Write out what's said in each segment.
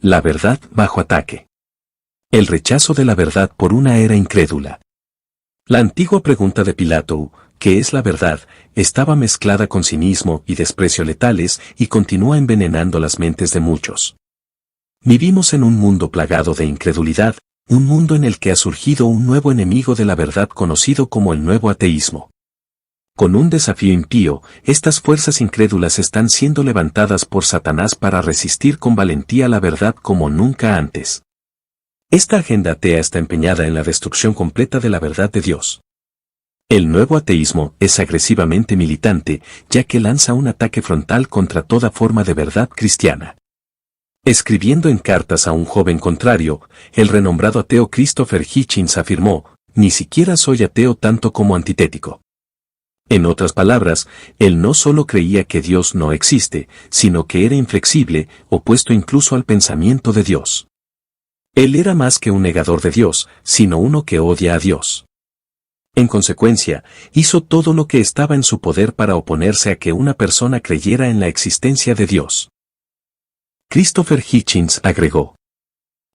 La verdad bajo ataque. El rechazo de la verdad por una era incrédula. La antigua pregunta de Pilato, ¿qué es la verdad?, estaba mezclada con cinismo y desprecio letales y continúa envenenando las mentes de muchos. Vivimos en un mundo plagado de incredulidad, un mundo en el que ha surgido un nuevo enemigo de la verdad conocido como el nuevo ateísmo. Con un desafío impío, estas fuerzas incrédulas están siendo levantadas por Satanás para resistir con valentía la verdad como nunca antes. Esta agenda atea está empeñada en la destrucción completa de la verdad de Dios. El nuevo ateísmo es agresivamente militante, ya que lanza un ataque frontal contra toda forma de verdad cristiana. Escribiendo en cartas a un joven contrario, el renombrado ateo Christopher Hitchens afirmó, «Ni siquiera soy ateo tanto como antitético». En otras palabras, él no solo creía que Dios no existe, sino que era inflexible, opuesto incluso al pensamiento de Dios. Él era más que un negador de Dios, sino uno que odia a Dios. En consecuencia, hizo todo lo que estaba en su poder para oponerse a que una persona creyera en la existencia de Dios. Christopher Hitchens agregó: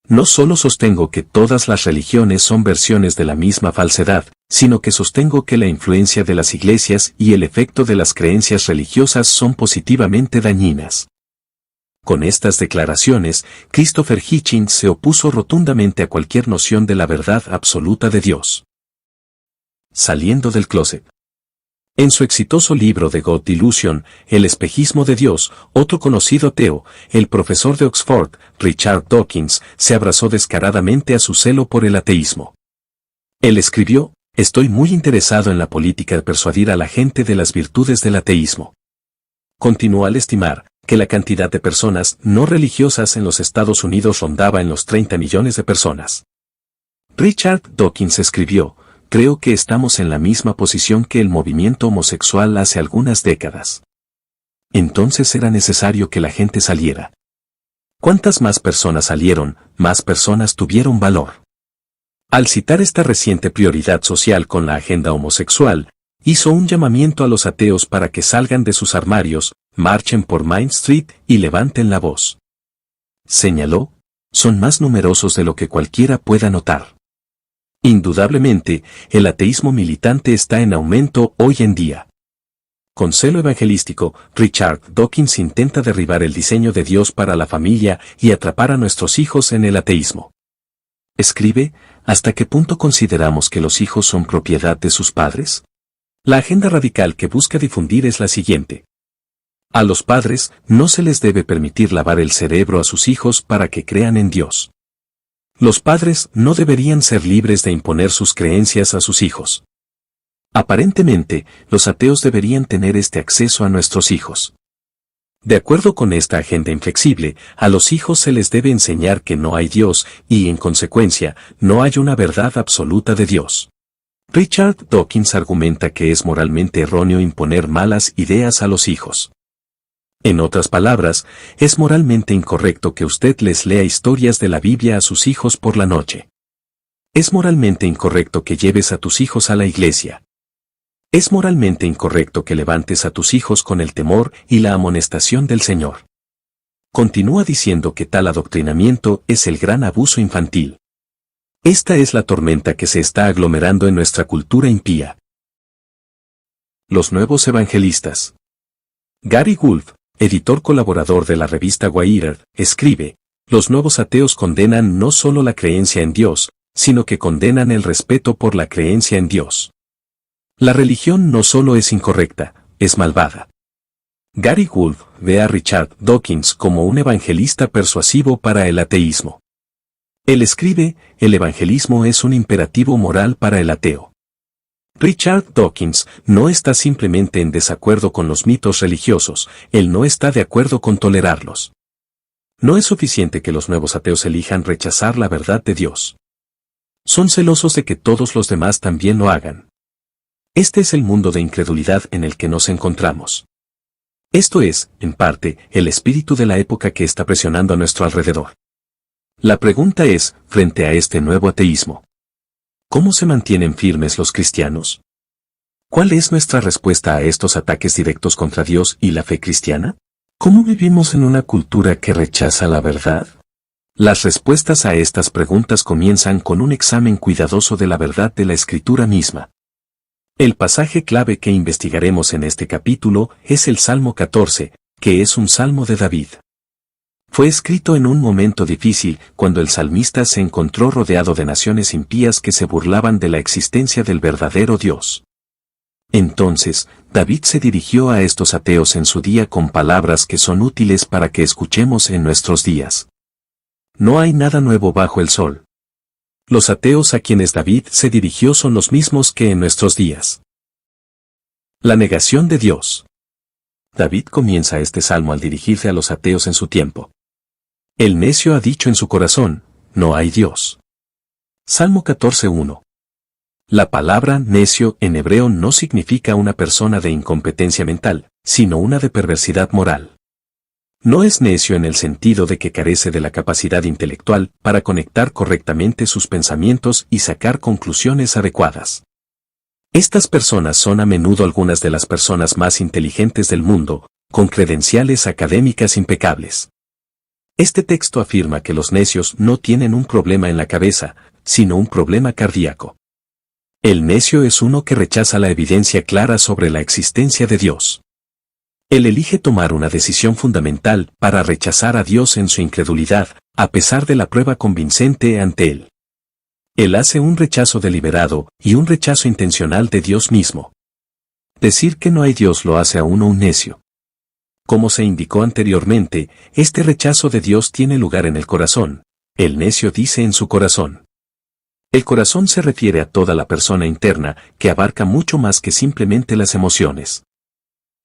«No solo sostengo que todas las religiones son versiones de la misma falsedad, sino que sostengo que la influencia de las iglesias y el efecto de las creencias religiosas son positivamente dañinas». Con estas declaraciones, Christopher Hitchens se opuso rotundamente a cualquier noción de la verdad absoluta de Dios. Saliendo del closet. En su exitoso libro The God Delusion, El espejismo de Dios, otro conocido ateo, el profesor de Oxford, Richard Dawkins, se abrazó descaradamente a su celo por el ateísmo. Él escribió: «Estoy muy interesado en la política de persuadir a la gente de las virtudes del ateísmo». Continuó al estimar que la cantidad de personas no religiosas en los Estados Unidos rondaba en los 30 millones de personas. Richard Dawkins escribió: «Creo que estamos en la misma posición que el movimiento homosexual hace algunas décadas». Entonces era necesario que la gente saliera. Cuantas más personas salieron, más personas tuvieron valor. Al citar esta reciente prioridad social con la agenda homosexual, hizo un llamamiento a los ateos para que salgan de sus armarios, marchen por Main Street y levanten la voz. Señaló: «Son más numerosos de lo que cualquiera pueda notar». Indudablemente, el ateísmo militante está en aumento hoy en día. Con celo evangelístico, Richard Dawkins intenta derribar el diseño de Dios para la familia y atrapar a nuestros hijos en el ateísmo. Escribe: ¿hasta qué punto consideramos que los hijos son propiedad de sus padres? La agenda radical que busca difundir es la siguiente. A los padres no se les debe permitir lavar el cerebro a sus hijos para que crean en Dios. Los padres no deberían ser libres de imponer sus creencias a sus hijos. Aparentemente, los ateos deberían tener este acceso a nuestros hijos. De acuerdo con esta agenda inflexible, a los hijos se les debe enseñar que no hay Dios y, en consecuencia, no hay una verdad absoluta de Dios. Richard Dawkins argumenta que es moralmente erróneo imponer malas ideas a los hijos. En otras palabras, es moralmente incorrecto que usted les lea historias de la Biblia a sus hijos por la noche. Es moralmente incorrecto que lleves a tus hijos a la iglesia. Es moralmente incorrecto que levantes a tus hijos con el temor y la amonestación del Señor. Continúa diciendo que tal adoctrinamiento es el gran abuso infantil. Esta es la tormenta que se está aglomerando en nuestra cultura impía. Los nuevos evangelistas. Gary Wolf, editor colaborador de la revista Wired, escribe: «Los nuevos ateos condenan no solo la creencia en Dios, sino que condenan el respeto por la creencia en Dios. La religión no solo es incorrecta, es malvada». Gary Wolf ve a Richard Dawkins como un evangelista persuasivo para el ateísmo. Él escribe: «El evangelismo es un imperativo moral para el ateo». Richard Dawkins no está simplemente en desacuerdo con los mitos religiosos, él no está de acuerdo con tolerarlos. No es suficiente que los nuevos ateos elijan rechazar la verdad de Dios. Son celosos de que todos los demás también lo hagan. Este es el mundo de incredulidad en el que nos encontramos. Esto es, en parte, el espíritu de la época que está presionando a nuestro alrededor. La pregunta es, frente a este nuevo ateísmo, ¿cómo se mantienen firmes los cristianos? ¿Cuál es nuestra respuesta a estos ataques directos contra Dios y la fe cristiana? ¿Cómo vivimos en una cultura que rechaza la verdad? Las respuestas a estas preguntas comienzan con un examen cuidadoso de la verdad de la Escritura misma. El pasaje clave que investigaremos en este capítulo es el Salmo 14, que es un salmo de David. Fue escrito en un momento difícil, cuando el salmista se encontró rodeado de naciones impías que se burlaban de la existencia del verdadero Dios. Entonces, David se dirigió a estos ateos en su día con palabras que son útiles para que escuchemos en nuestros días. No hay nada nuevo bajo el sol. Los ateos a quienes David se dirigió son los mismos que en nuestros días. La negación de Dios. David comienza este salmo al dirigirse a los ateos en su tiempo. El necio ha dicho en su corazón, no hay Dios. Salmo 14:1. La palabra necio en hebreo no significa una persona de incompetencia mental, sino una de perversidad moral. No es necio en el sentido de que carece de la capacidad intelectual para conectar correctamente sus pensamientos y sacar conclusiones adecuadas. Estas personas son a menudo algunas de las personas más inteligentes del mundo, con credenciales académicas impecables. Este texto afirma que los necios no tienen un problema en la cabeza, sino un problema cardíaco. El necio es uno que rechaza la evidencia clara sobre la existencia de Dios. Él elige tomar una decisión fundamental para rechazar a Dios en su incredulidad, a pesar de la prueba convincente ante él. Él hace un rechazo deliberado y un rechazo intencional de Dios mismo. Decir que no hay Dios lo hace a uno un necio. Como se indicó anteriormente, este rechazo de Dios tiene lugar en el corazón. El necio dice en su corazón. El corazón se refiere a toda la persona interna, que abarca mucho más que simplemente las emociones.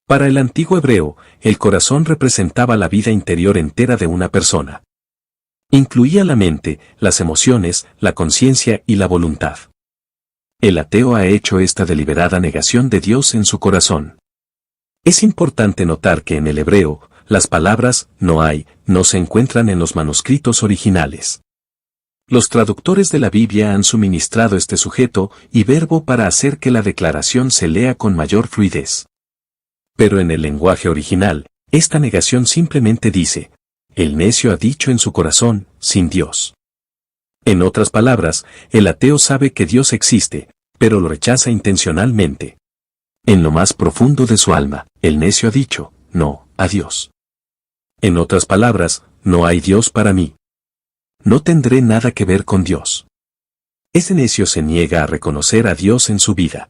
Para el antiguo hebreo, el corazón representaba la vida interior entera de una persona. Incluía la mente, las emociones, la conciencia y la voluntad. El ateo ha hecho esta deliberada negación de Dios en su corazón. Es importante notar que en el hebreo, las palabras no hay no se encuentran en los manuscritos originales. Los traductores de la Biblia han suministrado este sujeto y verbo para hacer que la declaración se lea con mayor fluidez. Pero en el lenguaje original, esta negación simplemente dice, el necio ha dicho en su corazón, sin Dios. En otras palabras, el ateo sabe que Dios existe, pero lo rechaza intencionalmente. En lo más profundo de su alma, el necio ha dicho, no, a Dios. En otras palabras, no hay Dios para mí. No tendré nada que ver con Dios. Ese necio se niega a reconocer a Dios en su vida.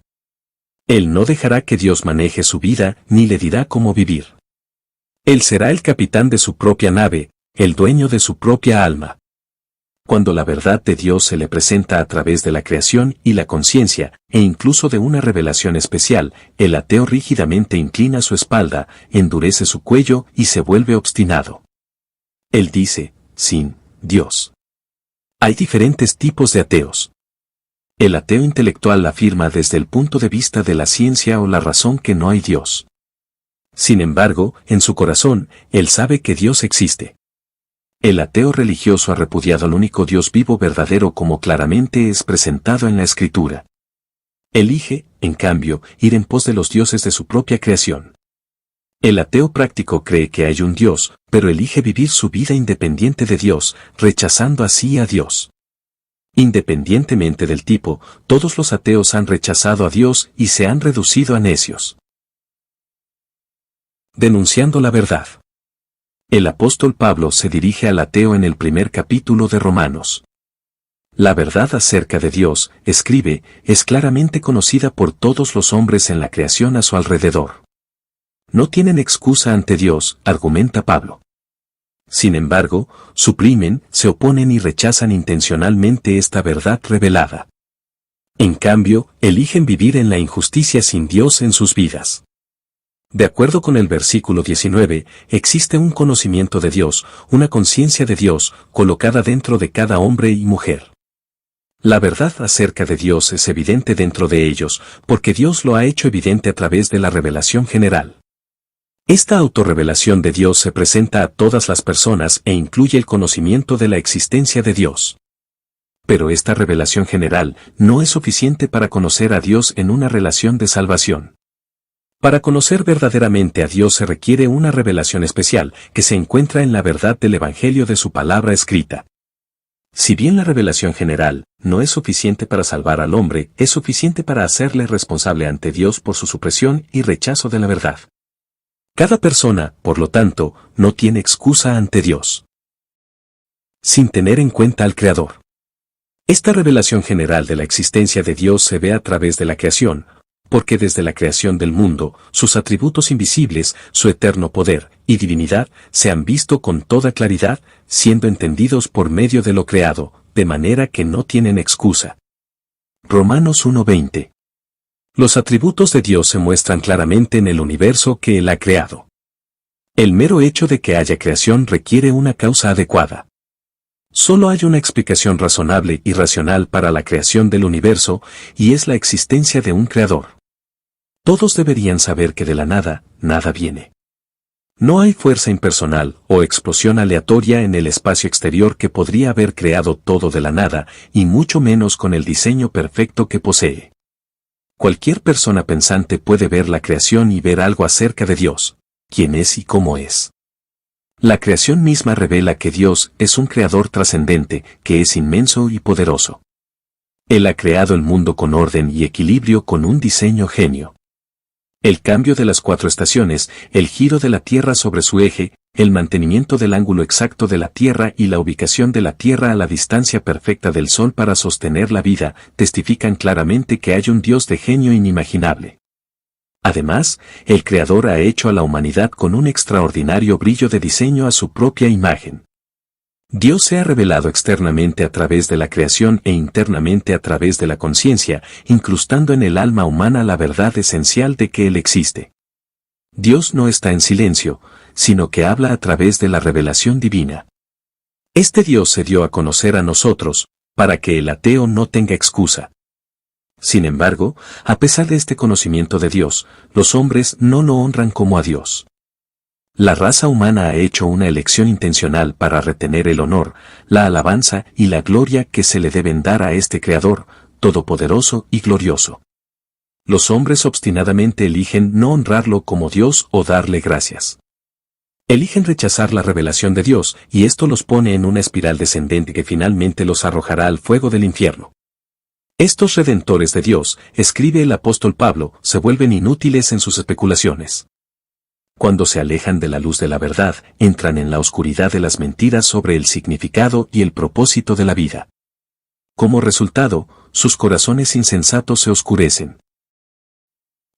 Él no dejará que Dios maneje su vida ni le dirá cómo vivir. Él será el capitán de su propia nave, el dueño de su propia alma. Cuando la verdad de Dios se le presenta a través de la creación y la conciencia, e incluso de una revelación especial, el ateo rígidamente inclina su espalda, endurece su cuello y se vuelve obstinado. Él dice, sin Dios. Hay diferentes tipos de ateos. El ateo intelectual afirma desde el punto de vista de la ciencia o la razón que no hay Dios. Sin embargo, en su corazón, él sabe que Dios existe. El ateo religioso ha repudiado al único Dios vivo verdadero como claramente es presentado en la Escritura. Elige, en cambio, ir en pos de los dioses de su propia creación. El ateo práctico cree que hay un Dios, pero elige vivir su vida independiente de Dios, rechazando así a Dios. Independientemente del tipo, todos los ateos han rechazado a Dios y se han reducido a necios. Denunciando la verdad. El apóstol Pablo se dirige al ateo en el primer capítulo de Romanos. La verdad acerca de Dios, escribe, es claramente conocida por todos los hombres en la creación a su alrededor. No tienen excusa ante Dios, argumenta Pablo. Sin embargo, suprimen, se oponen y rechazan intencionalmente esta verdad revelada. En cambio, eligen vivir en la injusticia sin Dios en sus vidas. De acuerdo con el versículo 19, existe un conocimiento de Dios, una conciencia de Dios, colocada dentro de cada hombre y mujer. La verdad acerca de Dios es evidente dentro de ellos, porque Dios lo ha hecho evidente a través de la revelación general. Esta autorrevelación de Dios se presenta a todas las personas e incluye el conocimiento de la existencia de Dios. Pero esta revelación general no es suficiente para conocer a Dios en una relación de salvación. Para conocer verdaderamente a Dios se requiere una revelación especial que se encuentra en la verdad del Evangelio de su palabra escrita. Si bien la revelación general no es suficiente para salvar al hombre, es suficiente para hacerle responsable ante Dios por su supresión y rechazo de la verdad. Cada persona, por lo tanto, no tiene excusa ante Dios. Sin tener en cuenta al Creador. Esta revelación general de la existencia de Dios se ve a través de la creación, porque desde la creación del mundo, sus atributos invisibles, su eterno poder y divinidad, se han visto con toda claridad, siendo entendidos por medio de lo creado, de manera que no tienen excusa. Romanos 1:20. Los atributos de Dios se muestran claramente en el universo que Él ha creado. El mero hecho de que haya creación requiere una causa adecuada. Solo hay una explicación razonable y racional para la creación del universo, y es la existencia de un creador. Todos deberían saber que de la nada, nada viene. No hay fuerza impersonal o explosión aleatoria en el espacio exterior que podría haber creado todo de la nada, y mucho menos con el diseño perfecto que posee. Cualquier persona pensante puede ver la creación y ver algo acerca de Dios, quién es y cómo es. La creación misma revela que Dios es un creador trascendente, que es inmenso y poderoso. Él ha creado el mundo con orden y equilibrio con un diseño genio. El cambio de las 4 estaciones, el giro de la Tierra sobre su eje, el mantenimiento del ángulo exacto de la Tierra y la ubicación de la Tierra a la distancia perfecta del Sol para sostener la vida, testifican claramente que hay un Dios de genio inimaginable. Además, el Creador ha hecho a la humanidad con un extraordinario brillo de diseño a su propia imagen. Dios se ha revelado externamente a través de la creación e internamente a través de la conciencia, incrustando en el alma humana la verdad esencial de que Él existe. Dios no está en silencio, sino que habla a través de la revelación divina. Este Dios se dio a conocer a nosotros, para que el ateo no tenga excusa. Sin embargo, a pesar de este conocimiento de Dios, los hombres no lo honran como a Dios. La raza humana ha hecho una elección intencional para retener el honor, la alabanza y la gloria que se le deben dar a este Creador, todopoderoso y glorioso. Los hombres obstinadamente eligen no honrarlo como Dios o darle gracias. Eligen rechazar la revelación de Dios, y esto los pone en una espiral descendente que finalmente los arrojará al fuego del infierno. Estos redentores de Dios, escribe el apóstol Pablo, se vuelven inútiles en sus especulaciones. Cuando se alejan de la luz de la verdad, entran en la oscuridad de las mentiras sobre el significado y el propósito de la vida. Como resultado, sus corazones insensatos se oscurecen.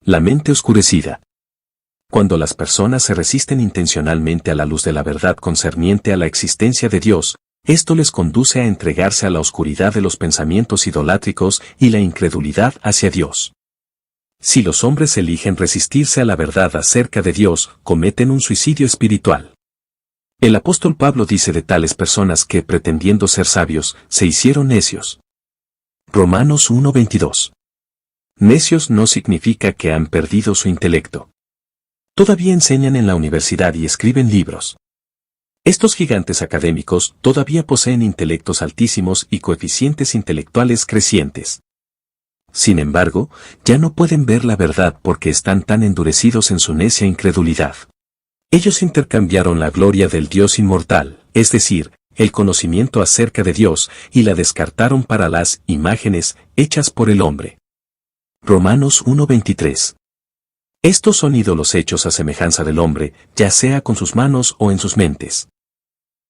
La mente oscurecida. Cuando las personas se resisten intencionalmente a la luz de la verdad concerniente a la existencia de Dios, esto les conduce a entregarse a la oscuridad de los pensamientos idolátricos y la incredulidad hacia Dios. Si los hombres eligen resistirse a la verdad acerca de Dios, cometen un suicidio espiritual. El apóstol Pablo dice de tales personas que, pretendiendo ser sabios, se hicieron necios. Romanos 1:22. Necios no significa que han perdido su intelecto. Todavía enseñan en la universidad y escriben libros. Estos gigantes académicos todavía poseen intelectos altísimos y coeficientes intelectuales crecientes. Sin embargo, ya no pueden ver la verdad porque están tan endurecidos en su necia incredulidad. Ellos intercambiaron la gloria del Dios inmortal, es decir, el conocimiento acerca de Dios, y la descartaron para las imágenes hechas por el hombre. Romanos 1:23. Estos son ídolos hechos a semejanza del hombre, ya sea con sus manos o en sus mentes.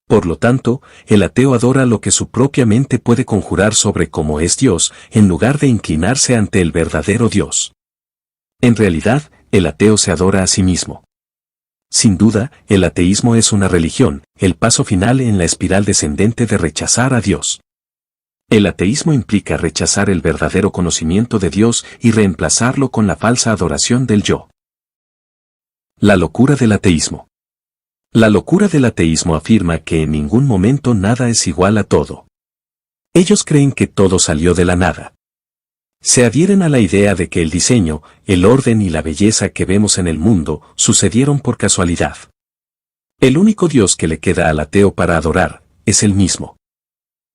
Por lo tanto, el ateo adora lo que su propia mente puede conjurar sobre cómo es Dios, en lugar de inclinarse ante el verdadero Dios. En realidad, el ateo se adora a sí mismo. Sin duda, el ateísmo es una religión, el paso final en la espiral descendente de rechazar a Dios. El ateísmo implica rechazar el verdadero conocimiento de Dios y reemplazarlo con la falsa adoración del yo. La locura del ateísmo. La locura del ateísmo afirma que en ningún momento nada es igual a todo. Ellos creen que todo salió de la nada. Se adhieren a la idea de que el diseño, el orden y la belleza que vemos en el mundo sucedieron por casualidad. El único Dios que le queda al ateo para adorar es el mismo.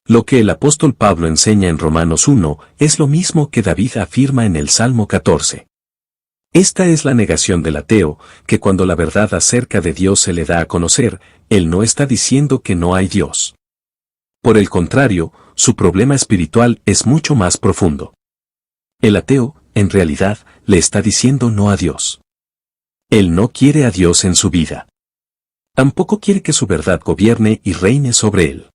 Lo que el apóstol Pablo enseña en Romanos 1 es lo mismo que David afirma en el Salmo 14. Esta es la negación del ateo, que cuando la verdad acerca de Dios se le da a conocer, él no está diciendo que no hay Dios. Por el contrario, su problema espiritual es mucho más profundo. El ateo, en realidad, le está diciendo no a Dios. Él no quiere a Dios en su vida. Tampoco quiere que su verdad gobierne y reine sobre él.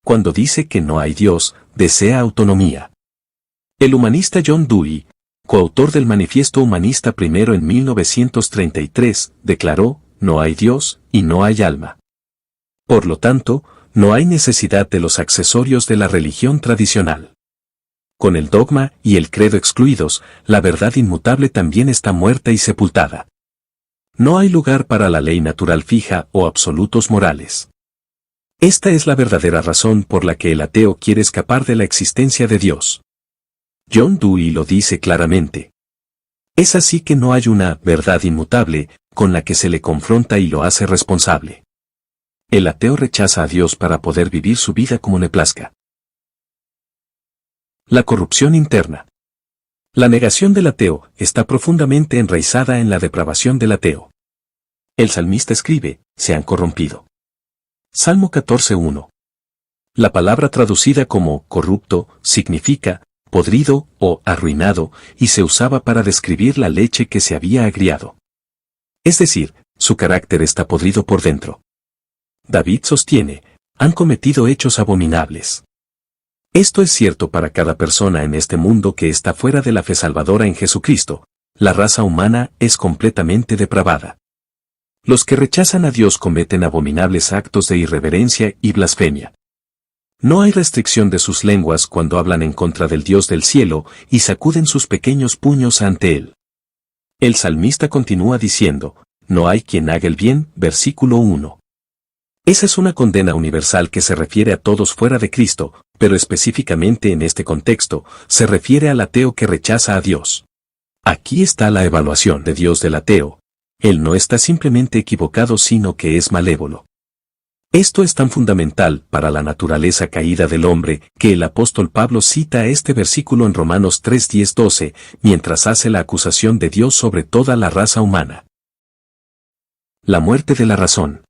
Cuando dice que no hay Dios, desea autonomía. El humanista John Dewey, coautor del Manifiesto Humanista primero en 1933, declaró, no hay Dios y no hay alma. Por lo tanto, no hay necesidad de los accesorios de la religión tradicional. Con el dogma y el credo excluidos, la verdad inmutable también está muerta y sepultada. No hay lugar para la ley natural fija o absolutos morales. Esta es la verdadera razón por la que el ateo quiere escapar de la existencia de Dios. John Dewey lo dice claramente. Es así que no hay una verdad inmutable con la que se le confronta y lo hace responsable. El ateo rechaza a Dios para poder vivir su vida como le plazca. La corrupción interna. La negación del ateo está profundamente enraizada en la depravación del ateo. El salmista escribe, se han corrompido. Salmo 14:1. La palabra traducida como corrupto significa podrido o arruinado y se usaba para describir la leche que se había agriado. Es decir, su carácter está podrido por dentro. David sostiene, han cometido hechos abominables. Esto es cierto para cada persona en este mundo que está fuera de la fe salvadora en Jesucristo. La raza humana es completamente depravada. Los que rechazan a Dios cometen abominables actos de irreverencia y blasfemia. No hay restricción de sus lenguas cuando hablan en contra del Dios del cielo y sacuden sus pequeños puños ante él. El salmista continúa diciendo, no hay quien haga el bien, versículo 1. Esa es una condena universal que se refiere a todos fuera de Cristo, pero específicamente en este contexto, se refiere al ateo que rechaza a Dios. Aquí está la evaluación de Dios del ateo. Él no está simplemente equivocado sino que es malévolo. Esto es tan fundamental para la naturaleza caída del hombre que el apóstol Pablo cita este versículo en Romanos 3:10-12, mientras hace la acusación de Dios sobre toda la raza humana. La muerte de la razón.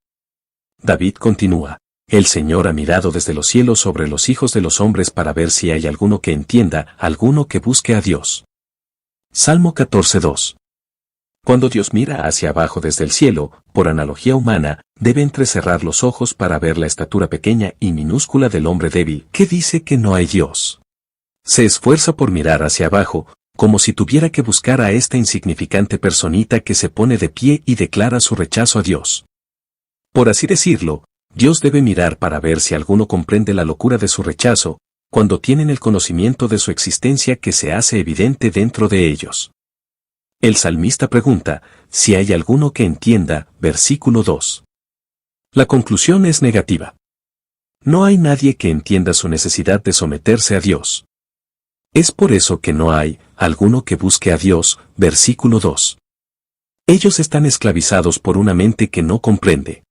David continúa, el Señor ha mirado desde los cielos sobre los hijos de los hombres para ver si hay alguno que entienda, alguno que busque a Dios. Salmo 14:2. Cuando Dios mira hacia abajo desde el cielo, por analogía humana, debe entrecerrar los ojos para ver la estatura pequeña y minúscula del hombre débil, que dice que no hay Dios. Se esfuerza por mirar hacia abajo, como si tuviera que buscar a esta insignificante personita que se pone de pie y declara su rechazo a Dios. Por así decirlo, Dios debe mirar para ver si alguno comprende la locura de su rechazo, cuando tienen el conocimiento de su existencia que se hace evidente dentro de ellos. El salmista pregunta, si hay alguno que entienda, versículo 2. La conclusión es negativa. No hay nadie que entienda su necesidad de someterse a Dios. Es por eso que no hay alguno que busque a Dios, versículo 2. Ellos están esclavizados por una mente que no comprende.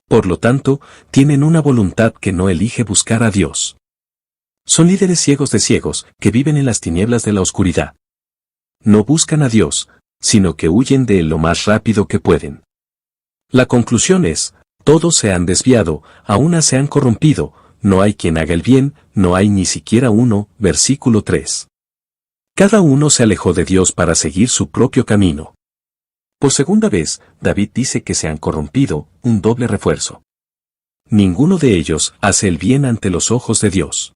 Por lo tanto, tienen una voluntad que no elige buscar a Dios. Son líderes ciegos de ciegos, que viven en las tinieblas de la oscuridad. No buscan a Dios, sino que huyen de él lo más rápido que pueden. La conclusión es, todos se han desviado, aún se han corrompido, no hay quien haga el bien, no hay ni siquiera uno, versículo 3. Cada uno se alejó de Dios para seguir su propio camino. Por segunda vez, David dice que se han corrompido, un doble refuerzo. Ninguno de ellos hace el bien ante los ojos de Dios.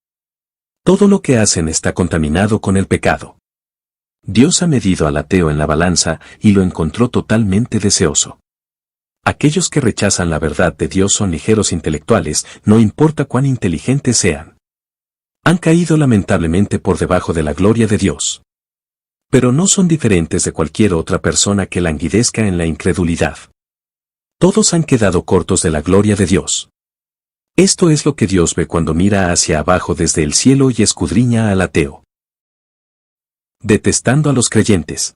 Todo lo que hacen está contaminado con el pecado. Dios ha medido al ateo en la balanza y lo encontró totalmente deseoso. Aquellos que rechazan la verdad de Dios son ligeros intelectuales, no importa cuán inteligentes sean. Han caído lamentablemente por debajo de la gloria de Dios. Pero no son diferentes de cualquier otra persona que languidezca en la incredulidad. Todos han quedado cortos de la gloria de Dios. Esto es lo que Dios ve cuando mira hacia abajo desde el cielo y escudriña al ateo. Detestando a los creyentes.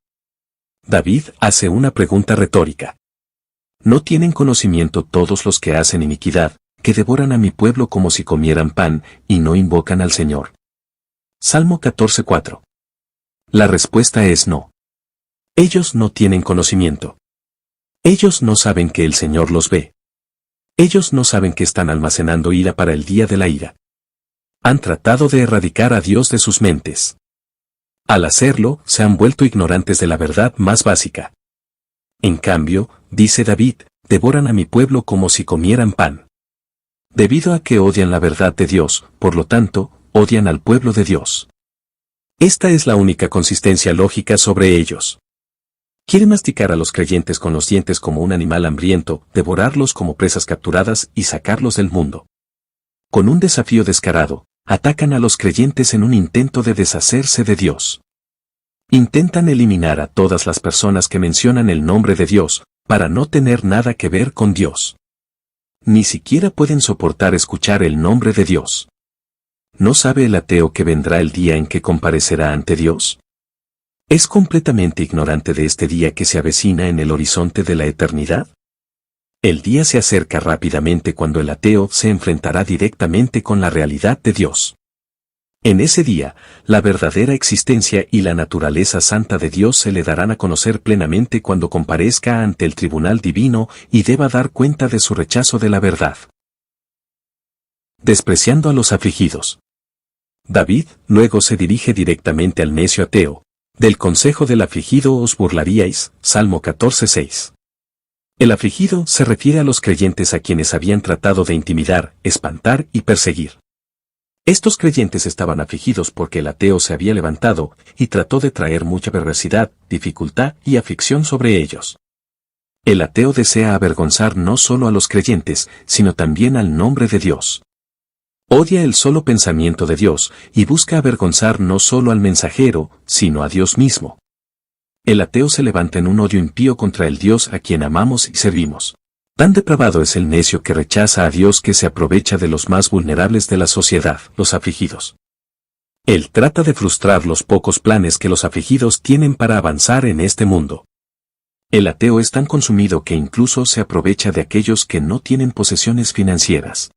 David hace una pregunta retórica. ¿No tienen conocimiento todos los que hacen iniquidad, que devoran a mi pueblo como si comieran pan, y no invocan al Señor? Salmo 14:4. La respuesta es no. Ellos no tienen conocimiento. Ellos no saben que el Señor los ve. Ellos no saben que están almacenando ira para el día de la ira. Han tratado de erradicar a Dios de sus mentes. Al hacerlo, se han vuelto ignorantes de la verdad más básica. En cambio, dice David, devoran a mi pueblo como si comieran pan. Debido a que odian la verdad de Dios, por lo tanto, odian al pueblo de Dios. Esta es la única consistencia lógica sobre ellos. Quieren masticar a los creyentes con los dientes como un animal hambriento, devorarlos como presas capturadas y sacarlos del mundo. Con un desafío descarado, atacan a los creyentes en un intento de deshacerse de Dios. Intentan eliminar a todas las personas que mencionan el nombre de Dios, para no tener nada que ver con Dios. Ni siquiera pueden soportar escuchar el nombre de Dios. ¿No sabe el ateo que vendrá el día en que comparecerá ante Dios? ¿Es completamente ignorante de este día que se avecina en el horizonte de la eternidad? El día se acerca rápidamente cuando el ateo se enfrentará directamente con la realidad de Dios. En ese día, la verdadera existencia y la naturaleza santa de Dios se le darán a conocer plenamente cuando comparezca ante el tribunal divino y deba dar cuenta de su rechazo de la verdad. Despreciando a los afligidos. David luego se dirige directamente al necio ateo. Del consejo del afligido os burlaríais, Salmo 14:6. El afligido se refiere a los creyentes a quienes habían tratado de intimidar, espantar y perseguir. Estos creyentes estaban afligidos porque el ateo se había levantado y trató de traer mucha perversidad, dificultad y aflicción sobre ellos. El ateo desea avergonzar no solo a los creyentes, sino también al nombre de Dios. Odia el solo pensamiento de Dios y busca avergonzar no solo al mensajero, sino a Dios mismo. El ateo se levanta en un odio impío contra el Dios a quien amamos y servimos. Tan depravado es el necio que rechaza a Dios que se aprovecha de los más vulnerables de la sociedad, los afligidos. Él trata de frustrar los pocos planes que los afligidos tienen para avanzar en este mundo. El ateo es tan consumido que incluso se aprovecha de aquellos que no tienen posesiones financieras.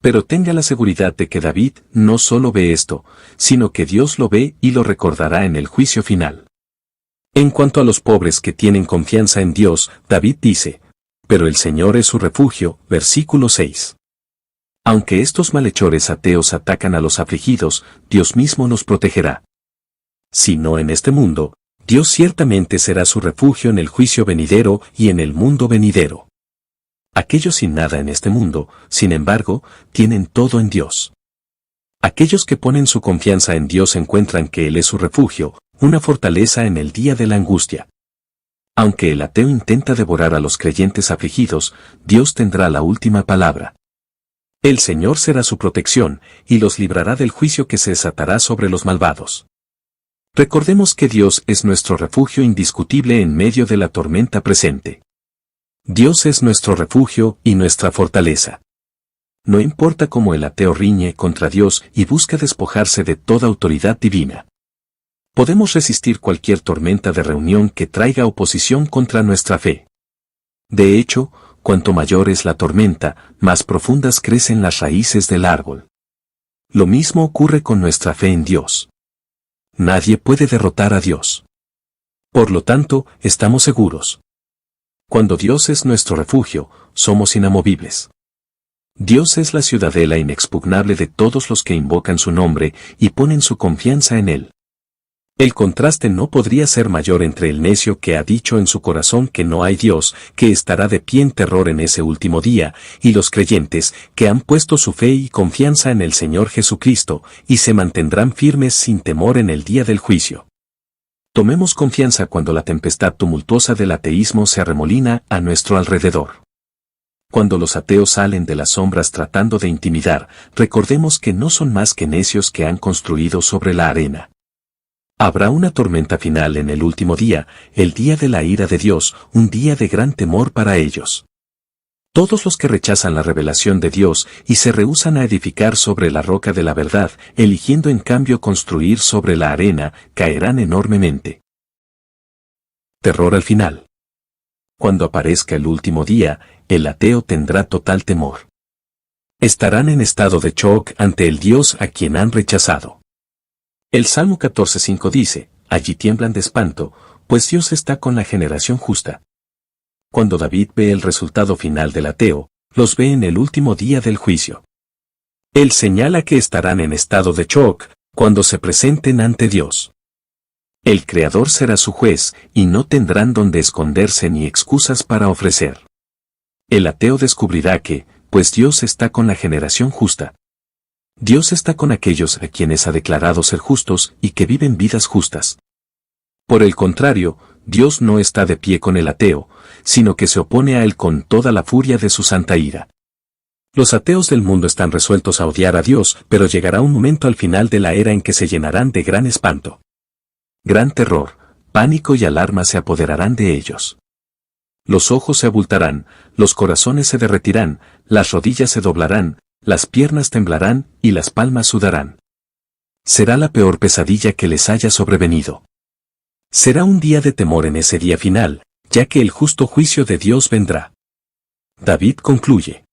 Pero tenga la seguridad de que David no solo ve esto, sino que Dios lo ve y lo recordará en el juicio final. En cuanto a los pobres que tienen confianza en Dios, David dice, pero el Señor es su refugio, versículo 6. Aunque estos malhechores ateos atacan a los afligidos, Dios mismo los protegerá. Si no en este mundo, Dios ciertamente será su refugio en el juicio venidero y en el mundo venidero. Aquellos sin nada en este mundo, sin embargo, tienen todo en Dios. Aquellos que ponen su confianza en Dios encuentran que Él es su refugio, una fortaleza en el día de la angustia. Aunque el ateo intenta devorar a los creyentes afligidos, Dios tendrá la última palabra. El Señor será su protección, y los librará del juicio que se desatará sobre los malvados. Recordemos que Dios es nuestro refugio indiscutible en medio de la tormenta presente. Dios es nuestro refugio y nuestra fortaleza. No importa cómo el ateo riñe contra Dios y busca despojarse de toda autoridad divina. Podemos resistir cualquier tormenta de reunión que traiga oposición contra nuestra fe. De hecho, cuanto mayor es la tormenta, más profundas crecen las raíces del árbol. Lo mismo ocurre con nuestra fe en Dios. Nadie puede derrotar a Dios. Por lo tanto, estamos seguros. Cuando Dios es nuestro refugio, somos inamovibles. Dios es la ciudadela inexpugnable de todos los que invocan su nombre y ponen su confianza en Él. El contraste no podría ser mayor entre el necio que ha dicho en su corazón que no hay Dios, que estará de pie en terror en ese último día, y los creyentes, que han puesto su fe y confianza en el Señor Jesucristo, y se mantendrán firmes sin temor en el día del juicio. Tomemos confianza cuando la tempestad tumultuosa del ateísmo se arremolina a nuestro alrededor. Cuando los ateos salen de las sombras tratando de intimidar, recordemos que no son más que necios que han construido sobre la arena. Habrá una tormenta final en el último día, el día de la ira de Dios, un día de gran temor para ellos. Todos los que rechazan la revelación de Dios y se rehúsan a edificar sobre la roca de la verdad, eligiendo en cambio construir sobre la arena, caerán enormemente. Terror al final. Cuando aparezca el último día, el ateo tendrá total temor. Estarán en estado de shock ante el Dios a quien han rechazado. El Salmo 14:5 dice, allí tiemblan de espanto, pues Dios está con la generación justa. Cuando David ve el resultado final del ateo, los ve en el último día del juicio. Él señala que estarán en estado de shock cuando se presenten ante Dios. El Creador será su juez y no tendrán donde esconderse ni excusas para ofrecer. El ateo descubrirá que, pues Dios está con la generación justa. Dios está con aquellos a quienes ha declarado ser justos y que viven vidas justas. Por el contrario, Dios no está de pie con el ateo, sino que se opone a él con toda la furia de su santa ira. Los ateos del mundo están resueltos a odiar a Dios, pero llegará un momento al final de la era en que se llenarán de gran espanto. Gran terror, pánico y alarma se apoderarán de ellos. Los ojos se abultarán, los corazones se derretirán, las rodillas se doblarán, las piernas temblarán y las palmas sudarán. Será la peor pesadilla que les haya sobrevenido. Será un día de temor en ese día final, ya que el justo juicio de Dios vendrá. David concluye: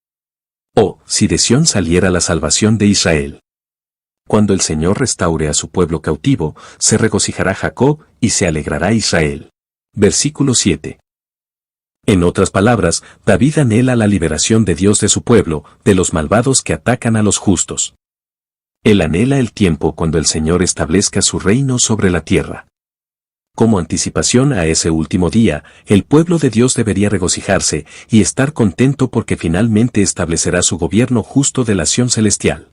Oh, si de Sión saliera la salvación de Israel. Cuando el Señor restaure a su pueblo cautivo, se regocijará Jacob y se alegrará Israel. Versículo 7. En otras palabras, David anhela la liberación de Dios de su pueblo, de los malvados que atacan a los justos. Él anhela el tiempo cuando el Señor establezca su reino sobre la tierra. Como anticipación a ese último día, el pueblo de Dios debería regocijarse y estar contento porque finalmente establecerá su gobierno justo de la Sión celestial.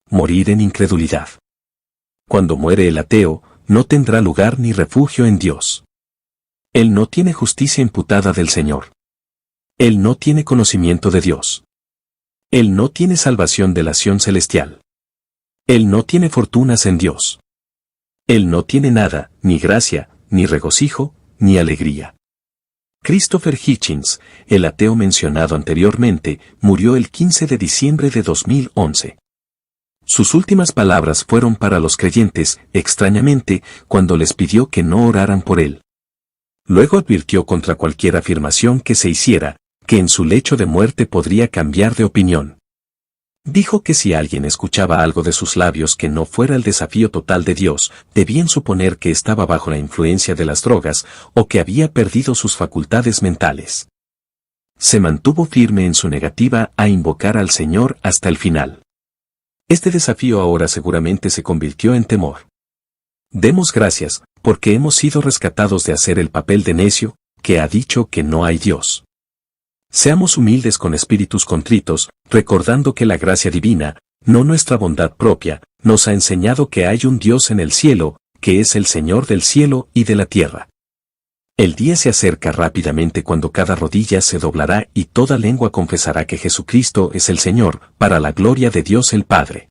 Morir en incredulidad. Cuando muere el ateo, no tendrá lugar ni refugio en Dios. Él no tiene justicia imputada del Señor. Él no tiene conocimiento de Dios. Él no tiene salvación de la Sión celestial. Él no tiene fortunas en Dios. Él no tiene nada, ni gracia, ni regocijo, ni alegría. Christopher Hitchens, el ateo mencionado anteriormente, murió el 15 de diciembre de 2011. Sus últimas palabras fueron para los creyentes, extrañamente, cuando les pidió que no oraran por él. Luego advirtió contra cualquier afirmación que se hiciera, que en su lecho de muerte podría cambiar de opinión. Dijo que si alguien escuchaba algo de sus labios que no fuera el desafío total de Dios, debían suponer que estaba bajo la influencia de las drogas o que había perdido sus facultades mentales. Se mantuvo firme en su negativa a invocar al Señor hasta el final. Este desafío ahora seguramente se convirtió en temor. Demos gracias, porque hemos sido rescatados de hacer el papel de necio, que ha dicho que no hay Dios. Seamos humildes con espíritus contritos, recordando que la gracia divina, no nuestra bondad propia, nos ha enseñado que hay un Dios en el cielo, que es el Señor del cielo y de la tierra. El día se acerca rápidamente cuando cada rodilla se doblará y toda lengua confesará que Jesucristo es el Señor, para la gloria de Dios el Padre.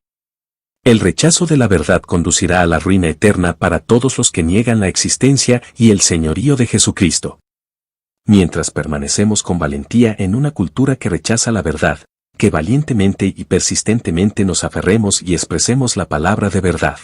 El rechazo de la verdad conducirá a la ruina eterna para todos los que niegan la existencia y el señorío de Jesucristo. Mientras permanecemos con valentía en una cultura que rechaza la verdad, que valientemente y persistentemente nos aferremos y expresemos la palabra de verdad.